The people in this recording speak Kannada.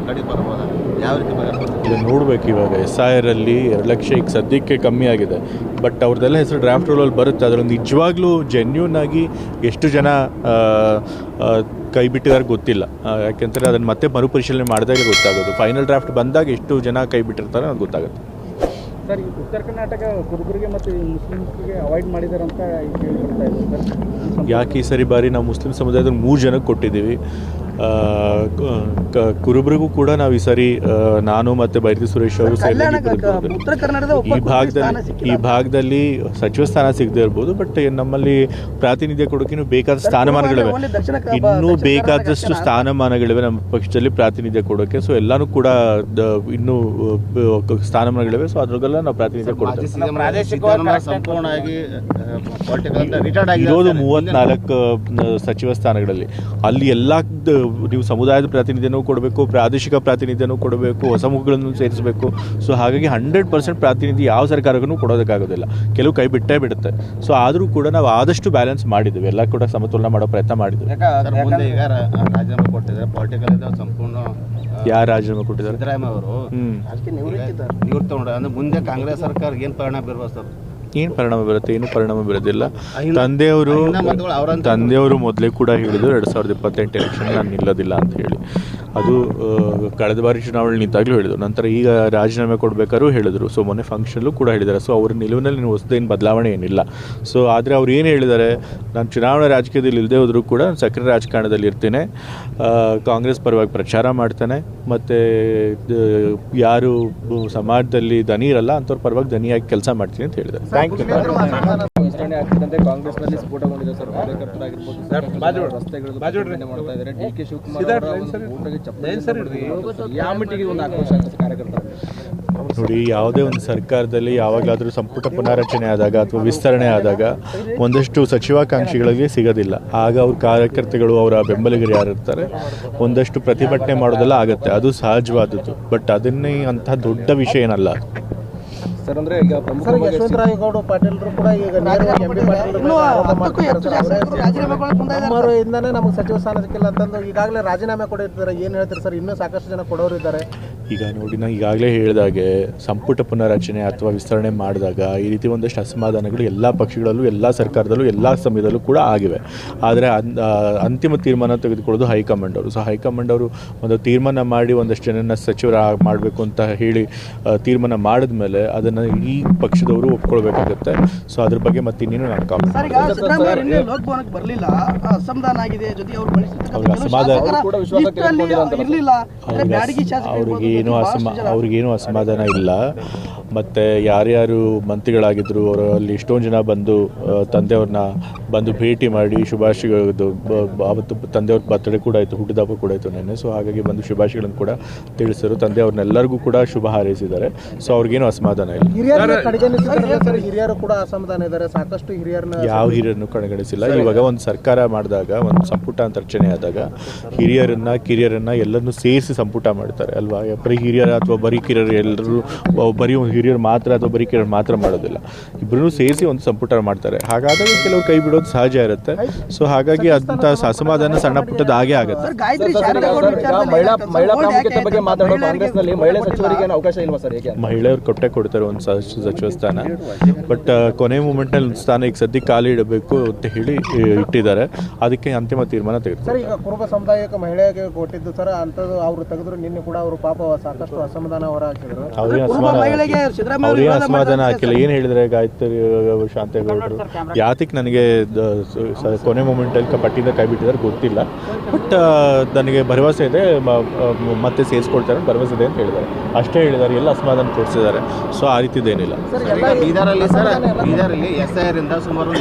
ಕಡಿಮೆ ಬರ್ಬೋದು, ಯಾವ ರೀತಿ ಇದು ನೋಡಬೇಕು. ಇವಾಗ SIR ಅಲ್ಲಿ 2 ಲಕ್ಷ ಈಗ ಸದ್ಯಕ್ಕೆ ಕಮ್ಮಿ ಆಗಿದೆ, ಬಟ್ ಅವ್ರದ್ದೆಲ್ಲ ಹೆಸರು ಡ್ರಾಫ್ಟ್ ರೂಲಲ್ಲಿ ಬರುತ್ತೆ. ಅದರಲ್ಲಿ ನಿಜವಾಗ್ಲೂ ಜೆನ್ಯೂನ್ ಆಗಿ ಎಷ್ಟು ಜನ ಕೈ ಬಿಟ್ಟಿದ್ದಾರೆ ಗೊತ್ತಿಲ್ಲ. ಯಾಕೆಂದರೆ ಅದನ್ನು ಮತ್ತೆ ಮರುಪರಿಶೀಲನೆ ಮಾಡಿದಾಗ ಗೊತ್ತಾಗೋದು. ಫೈನಲ್ ಡ್ರಾಫ್ಟ್ ಬಂದಾಗ ಎಷ್ಟು ಜನ ಕೈ ಬಿಟ್ಟಿರ್ತಾರೆ ಅದು ಗೊತ್ತಾಗುತ್ತೆ. ಸರ್, ಈ ಉತ್ತರ ಕರ್ನಾಟಕ ಕುರುಬರಿಗೆ ಮತ್ತು ಮುಸ್ಲಿಮ್ಸ್ಗೆ ಅವಾಯ್ಡ್ ಮಾಡಿದ್ದಾರೆ ಅಂತ ಹೇಳಿ ಬರ್ತಾ ಇದೆ ಸರ್. ಯಾಕೆ ಈ ಸರಿ ಬಾರಿ ನಾವು ಮುಸ್ಲಿಂ ಸಮುದಾಯದಲ್ಲಿ 3 ಜನಕ್ಕೆ ಕೊಟ್ಟಿದ್ದೀವಿ. ಕುರುಬರಿಗೂ ಕೂಡ ನಾವು ಈ ಸರಿ ನಾನು ಮತ್ತು ಬೈರತಿ ಸುರೇಶ್ ಅವರು ಈ ಭಾಗದಲ್ಲಿ ಸಚಿವ ಸ್ಥಾನ ಸಿಗದೆ ಇರ್ಬೋದು, ಬಟ್ ನಮ್ಮಲ್ಲಿ ಪ್ರಾತಿನಿಧ್ಯ ಕೊಡೋಕೆ ಬೇಕಾದ ಸ್ಥಾನಮಾನಗಳಿವೆ, ಇನ್ನೂ ಬೇಕಾದಷ್ಟು ಸ್ಥಾನಮಾನಗಳಿವೆ ನಮ್ಮ ಪಕ್ಷದಲ್ಲಿ ಪ್ರಾತಿನಿಧ್ಯ ಕೊಡೋಕ್ಕೆ. ಸೊ ಎಲ್ಲನೂ ಕೂಡ ಇನ್ನೂ ಸ್ಥಾನಮಾನಗಳಿವೆ. ಸೊ ಅದ್ರಗೆಲ್ಲ ನಾವು ಪ್ರಾತಿನಿಧ್ಯ ಕೊಡ್ತೇವೆ. ಇರೋದು 34 ಸಚಿವ ಸ್ಥಾನಗಳಲ್ಲಿ. ಅಲ್ಲಿ ಎಲ್ಲ ನೀವು ಸಮುದಾಯದ ಪ್ರಾತಿನಿಧ್ಯನೂ ಕೊಡಬೇಕು, ಪ್ರಾದೇಶಿಕ ಪ್ರಾತಿನಿಧ್ಯನೂ ಕೊಡಬೇಕು, ಹೊಸ ಮುಖಗಳನ್ನು ಸೇರಿಸಬೇಕು. ಸೊ ಹಾಗಾಗಿ 100% ಪ್ರಾತಿನಿಧ್ಯ ಯಾವ ಸರ್ಕಾರಕ್ಕೂ ಕೊಡೋದಕ್ಕಾಗೋದಿಲ್ಲ, ಕೆಲವು ಕೈ ಬಿಟ್ಟೇ ಬಿಡುತ್ತೆ. ಸೊ ಆದರೂ ಕೂಡ ನಾವು ಆದಷ್ಟು ಬ್ಯಾಲೆನ್ಸ್ ಮಾಡಿದ್ದೀವಿ, ಎಲ್ಲ ಕೂಡ ಸಮತೋಲನ ಮಾಡೋ ಪ್ರಯತ್ನ ಮಾಡಿದ್ದೀವಿ. ರಾಜೀನಾಮೆ ಕೊಟ್ಟಿದ್ದಾರೆ, ಪೊಲಿಟಿಕಲ್ ಸಂಪೂರ್ಣ ಯಾರು ರಾಜೀನಾಮೆ ಕೊಟ್ಟಿದ್ದಾರೆ? ಸಿದ್ದರಾಮಯ್ಯ ಅವರು ನಿವೃತ್ತಿ ತಗೊಂಡ್ರೆ ಅಂದ್ರೆ ಮುಂದೆ ಕಾಂಗ್ರೆಸ್ ಸರ್ಕಾರ ಏನು ಪರಿಣಾಮ ಬೀರ್ಬೋದು ಸರ್? ಏನು ಪರಿಣಾಮ ಬರುತ್ತೆ? ಏನು ಪರಿಣಾಮ ಬರೋದಿಲ್ಲ. ತಂದೆಯವರು ಮೊದಲೇ ಕೂಡ ಹೇಳಿದರು 2028 ಎಲೆಕ್ಷನ್ ನಾನು ನಿಲ್ಲೋದಿಲ್ಲ ಅಂತ ಹೇಳಿ. ಅದು ಕಳೆದ ಬಾರಿ ಚುನಾವಣೆ ನಿಂತಾಗಲೂ ಹೇಳಿದರು. ನಂತರ ಈಗ ರಾಜೀನಾಮೆ ಕೊಡಬೇಕಾದ್ರೂ ಹೇಳಿದರು. ಸೊ ಮೊನ್ನೆ ಫಂಕ್ಷನಲ್ಲೂ ಕೂಡ ಹೇಳಿದ್ದಾರೆ. ಸೊ ಅವ್ರ ನಿಲುವಿನಲ್ಲಿ ಹೊಸದೇನು ಬದಲಾವಣೆ ಏನಿಲ್ಲ. ಸೊ ಆದರೆ ಅವ್ರು ಏನು ಹೇಳಿದ್ದಾರೆ, ನಾನು ಚುನಾವಣಾ ರಾಜಕೀಯದಲ್ಲಿ ಇಲ್ಲದೆ ಹೋದರೂ ಕೂಡ ನಾನು ಸಕ್ರಿಯ ರಾಜಕಾರಣದಲ್ಲಿ ಇರ್ತೇನೆ, ಕಾಂಗ್ರೆಸ್ ಪರವಾಗಿ ಪ್ರಚಾರ ಮಾಡ್ತಾನೆ, ಮತ್ತು ಯಾರು ಸಮಾಜದಲ್ಲಿ ದನಿ ಇರಲ್ಲ ಅಂಥವ್ರ ಪರವಾಗಿ ದನಿಯಾಗಿ ಕೆಲಸ ಮಾಡ್ತೀನಿ ಅಂತ ಹೇಳಿದ್ದಾರೆ. Thank you. ವಿಸ್ತರಣೆ ಆಗ್ತಿದ್ದಂತೆ ಕಾಂಗ್ರೆಸ್ನಲ್ಲಿ ಸ್ಫೋಟಗೊಂಡಿದೆ ಸರ್. ಕಾರ್ಯಕರ್ತರಾಗಿರ್ಬೋದು, ರಸ್ತೆಗಳು ಮಾಡ್ತಾ ಇದ್ದಾರೆ. DK ಶಿವಕುಮಾರ್ ಯಾವ ಮೀಟಿಗೆ ಒಂದು ಆಕ್ರೋಶ ಆಗುತ್ತೆ ಕಾರ್ಯಕರ್ತರಲ್ಲಿ? ನೋಡಿ, ಯಾವುದೇ ಒಂದು ಸರ್ಕಾರದಲ್ಲಿ ಯಾವಾಗಲಾದರೂ ಸಂಪುಟ ಪುನಾರಚನೆ ಆದಾಗ ಅಥವಾ ವಿಸ್ತರಣೆ ಆದಾಗ ಒಂದಷ್ಟು ಸಚಿವಾಕಾಂಕ್ಷಿಗಳಿಗೆ ಸಿಗೋದಿಲ್ಲ. ಆಗ ಅವ್ರ ಕಾರ್ಯಕರ್ತಗಳು, ಅವರ ಬೆಂಬಲಿಗರು ಯಾರಿರ್ತಾರೆ, ಒಂದಷ್ಟು ಪ್ರತಿಭಟನೆ ಮಾಡೋದೆಲ್ಲ ಆಗುತ್ತೆ. ಅದು ಸಹಜವಾದದ್ದು. ಬಟ್ ಅದನ್ನೇ ಅಂತಹ ದೊಡ್ಡ ವಿಷಯ ಏನಲ್ಲ ಸರ್. ಅಂದರೆ ಈಗ ಯಶವಂತರಾಯಗೌಡ ಪಾಟೀಲ್ರು ಕೂಡ ಈಗ ಇಂದಾನೆ ನಮಗೆ ಸಚಿವ ಸ್ಥಾನ ಸಿಕ್ಕಿಲ್ಲ ಅಂತಂದು ಈಗಾಗಲೇ ರಾಜೀನಾಮೆ ಕೊಟ್ಟಿರ್ತಾರೆ. ಏನು ಹೇಳ್ತಾರೆ ಸರ್? ಇನ್ನೂ ಸಾಕಷ್ಟು ಜನ ಕೊಡೋರು ಇದ್ದಾರೆ. ಈಗ ನೋಡಿ, ನಾನು ಈಗಾಗಲೇ ಹೇಳಿದಾಗೆ ಸಂಪುಟ ಪುನರಚನೆ ಅಥವಾ ವಿಸ್ತರಣೆ ಮಾಡಿದಾಗ ಈ ರೀತಿ ಒಂದಷ್ಟು ಅಸಮಾಧಾನಗಳು ಎಲ್ಲ ಪಕ್ಷಗಳಲ್ಲೂ, ಎಲ್ಲ ಸರ್ಕಾರದಲ್ಲೂ, ಎಲ್ಲ ಸಮಯದಲ್ಲೂ ಕೂಡ ಆಗಿವೆ. ಆದರೆ ಅಂತಿಮ ತೀರ್ಮಾನ ತೆಗೆದುಕೊಳ್ಳೋದು ಹೈಕಮಾಂಡ್ ಅವರು. ಸೊ ಹೈಕಮಾಂಡ್ ಅವರು ಒಂದು ತೀರ್ಮಾನ ಮಾಡಿ ಒಂದಷ್ಟು ಜನನ ಸಚಿವರ ಮಾಡಬೇಕು ಅಂತ ಹೇಳಿ ತೀರ್ಮಾನ ಮಾಡಿದ ಮೇಲೆ ಅದನ್ನು ಈ ಪಕ್ಷದವರು ಒಪ್ಕೊಳ್ಬೇಕಾಗುತ್ತೆ. ಸೊ ಅದ್ರ ಬಗ್ಗೆ ಮತ್ತೆ ಇನ್ನೇನು ನಾನು ಅವ್ರಿಗೇನು ಅಸಮಾಧಾನ ಇಲ್ಲ. ಮತ್ತು ಯಾರ್ಯಾರು ಮಂತ್ರಿಗಳಾಗಿದ್ದರು ಅವರಲ್ಲಿ ಎಷ್ಟೊಂದು ಜನ ಬಂದು ತಂದೆಯವ್ರನ್ನ ಬಂದು ಭೇಟಿ ಮಾಡಿ ಶುಭಾಶಯಗಳು, ಅವತ್ತು ತಂದೆಯವ್ರ ಬರ್ತಡೇ ಕೂಡ ಆಯಿತು, ಹುಟ್ಟಿದಬ್ಬ ಕೂಡ ಆಯಿತು ನೆನ್ನೆ. ಸೊ ಹಾಗಾಗಿ ಬಂದು ಶುಭಾಶಯಗಳನ್ನು ಕೂಡ ತಿಳಿಸಿದರು. ತಂದೆಯವ್ರನ್ನೆಲ್ಲರಿಗೂ ಕೂಡ ಶುಭ ಹಾರೈಸಿದ್ದಾರೆ. ಸೊ ಅವ್ರಿಗೇನು ಅಸಮಾಧಾನ ಇಲ್ಲ. ಹಿರಿಯರು ಕೂಡ ಅಸಮಾಧಾನ ಇದ್ದಾರೆ, ಸಾಕಷ್ಟು ಹಿರಿಯರನ್ನ. ಯಾವ ಹಿರಿಯರನ್ನು ಕಡೆಗಣಿಸಿಲ್ಲ. ಇವಾಗ ಒಂದು ಸರ್ಕಾರ ಮಾಡಿದಾಗ, ಒಂದು ಸಂಪುಟ ಅಂತ ರಚನೆ ಆದಾಗ ಹಿರಿಯರನ್ನ ಕಿರಿಯರನ್ನ ಎಲ್ಲರನ್ನೂ ಸೇರಿಸಿ ಸಂಪುಟ ಮಾಡ್ತಾರೆ ಅಲ್ವಾ? ಬರೀ ಹಿರಿಯರ ಅಥವಾ ಬರೀ ಕಿರಿಯರು ಎಲ್ಲರೂ ಬರೀ ಹಿರಿಯರು ಮಾತ್ರ ಅಥವಾ ಬರೀ ಕಿರಿಯರು ಮಾತ್ರ ಮಾಡೋದಿಲ್ಲ, ಇಬ್ಬರೂ ಸೇರಿಸಿ ಒಂದು ಸಂಪುಟ ಮಾಡ್ತಾರೆ. ಹಾಗಾದಾಗ ಕೆಲವರು ಕೈ ಬಿಡೋದು ಸಹಜ ಇರುತ್ತೆ. ಸೊ ಹಾಗಾಗಿ ಅಂಥ ಅಸಮಾಧಾನ ಸಣ್ಣ ಪುಟ್ಟದ ಹಾಗೆ ಆಗುತ್ತೆ. ಮಹಿಳೆಯರು ಕೊಡ್ತಾರೆ ಒಂದು ಸಚಿವ ಸ್ಥಾನ, ಬಟ್ ಕೊನೆ ಮೂಮೆಂಟ್ನಲ್ಲಿ ಒಂದು ಸ್ಥಾನ ಈಗ ಸದ್ಯಕ್ಕೆ ಖಾಲಿ ಇಡಬೇಕು ಅಂತ ಹೇಳಿ ಇಟ್ಟಿದ್ದಾರೆ. ಅದಕ್ಕೆ ಅಂತಿಮ ತೀರ್ಮಾನ ತೆಗೆದುತಾರೆ. ಈಗ ಕುರುಬ ಸಮುದಾಯಕ್ಕೆ ಮಹಿಳೆಗೆ ಕೊಟ್ಟಿದ್ದು ಸರ್, ಅಂಥದ್ದು ಅವರು ತೆಗೆದ್ರು. ನಿನ್ನೆ ಕೂಡ ಅವರು ಪಾಪ ಸಾಕಷ್ಟು ಅಸಮಾಧಾನ ಹೊರ ಹಾಕಿದ್ರು. ಅವ್ರಿಗೆ ಅಸಮಾಧಾನ ಹಾಕಿಲ್ಲ. ಏನು ಹೇಳಿದ್ರೆ ಗಾಯತ್ರಿ ಶಾಂತೇಗೌಡರು ಯಾತಕ್ಕೆ ನನಗೆ ಕೊನೆ ಮೂಮೆಂಟಲ್ಲಿ ಪಟ್ಟಿಂದ ಕೈ ಬಿಟ್ಟಿದ್ದಾರೆ ಗೊತ್ತಿಲ್ಲ, ಬಟ್ ನನಗೆ ಭರವಸೆ ಇದೆ, ಮತ್ತೆ ಸೇರಿಸ್ಕೊಳ್ತಾರೆ ಭರವಸೆ ಇದೆ ಅಂತ ಹೇಳಿದ್ದಾರೆ. ಅಷ್ಟೇ ಹೇಳಿದ್ದಾರೆ, ಎಲ್ಲ ಅಸಮಾಧಾನ ತೋರಿಸಿದ್ದಾರೆ. ಸೊ ಆ ರೀತಿದ್ದೇನಿಲ್ಲ. ಬೀದರಲ್ಲಿ SIR ಇಂದ ಸುಮಾರು